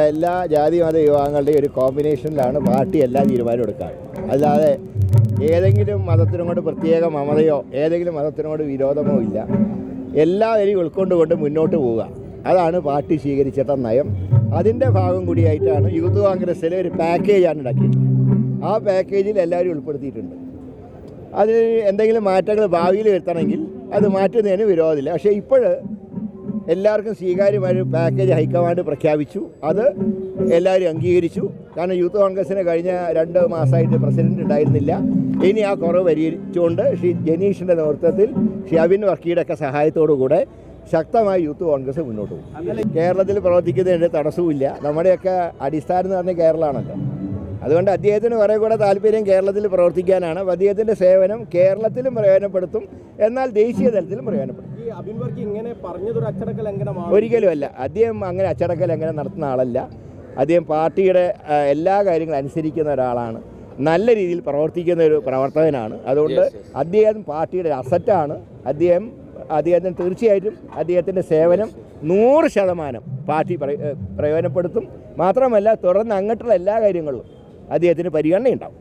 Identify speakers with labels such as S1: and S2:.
S1: എല്ലാ ജാതി മത വിഭാഗങ്ങളുടെയും ഒരു കോമ്പിനേഷനിലാണ് പാർട്ടി എല്ലാ തീരുമാനവും എടുക്കുക. അല്ലാതെ ഏതെങ്കിലും മതത്തിനോട് പ്രത്യേക മമതയോ ഏതെങ്കിലും മതത്തിനോട് വിരോധമോ ഇല്ല. എല്ലാവരെയും ഉൾക്കൊണ്ടുകൊണ്ട് മുന്നോട്ട് പോവുക. അതാണ് പാർട്ടി സ്വീകരിച്ചിട്ട നയം. അതിൻ്റെ ഭാഗം കൂടിയായിട്ടാണ് യൂത്ത് കോൺഗ്രസ്സിലെ ഒരു പാക്കേജാണ് ഉണ്ടാക്കിയിട്ടുള്ളത്. ആ പാക്കേജിൽ എല്ലാവരും ഉൾപ്പെടുത്തിയിട്ടുണ്ട്. അതിന് എന്തെങ്കിലും മാറ്റങ്ങൾ ഭാവിയിൽ വരുത്തണമെങ്കിൽ അത് മാറ്റുന്നതിന് വിരോധമില്ല. പക്ഷേ ഇപ്പോൾ എല്ലാവർക്കും സ്വീകാര്യമായ പാക്കേജ് ഹൈക്കമാൻഡ് പ്രഖ്യാപിച്ചു. അത് എല്ലാവരും അംഗീകരിച്ചു. കാരണം യൂത്ത് കോൺഗ്രസ്സിന് കഴിഞ്ഞ 2 മാസമായിട്ട് പ്രസിഡന്റ് ഉണ്ടായിരുന്നില്ല. ഇനി ആ കുറവ് പരിഹരിച്ചുകൊണ്ട് ശ്രീ ജനീഷിൻ്റെ നേതൃത്വത്തിൽ ശ്രീ അബിൻ വർക്കിയുടെ ഒക്കെ സഹായത്തോടു കൂടെ ശക്തമായി യൂത്ത് കോൺഗ്രസ് മുന്നോട്ട് പോകും. കേരളത്തിൽ പ്രവർത്തിക്കുന്നതിൻ്റെ തടസ്സവുമില്ല. നമ്മുടെയൊക്കെ അടിസ്ഥാനം എന്ന് പറഞ്ഞാൽ കേരളമാണല്ലോ. അതുകൊണ്ട് അദ്ദേഹത്തിന് കുറേ കൂടെ താല്പര്യം കേരളത്തിൽ പ്രവർത്തിക്കാനാണ്. അദ്ദേഹത്തിൻ്റെ സേവനം കേരളത്തിലും പ്രയോജനപ്പെടുത്തും, എന്നാൽ ദേശീയ തലത്തിലും പ്രയോജനപ്പെടുത്തും. ഒരിക്കലുമല്ല. അദ്ദേഹം അങ്ങനെ അച്ചടക്ക ലംഘനം നടത്തുന്ന ആളല്ല. അദ്ദേഹം പാർട്ടിയുടെ എല്ലാ കാര്യങ്ങളും അനുസരിക്കുന്ന ഒരാളാണ്. നല്ല രീതിയിൽ പ്രവർത്തിക്കുന്ന ഒരു പ്രവർത്തകനാണ്. അതുകൊണ്ട് അദ്ദേഹം പാർട്ടിയുടെ അസറ്റാണ്. അദ്ദേഹത്തിന് തീർച്ചയായിട്ടും അദ്ദേഹത്തിൻ്റെ സേവനം 100% പാർട്ടി പ്രയോജനപ്പെടുത്തും. മാത്രമല്ല തുടർന്ന് അങ്ങോട്ടുള്ള എല്ലാ കാര്യങ്ങളിലും അദ്ദേഹത്തിന് പരിഗണനയുണ്ടാവും.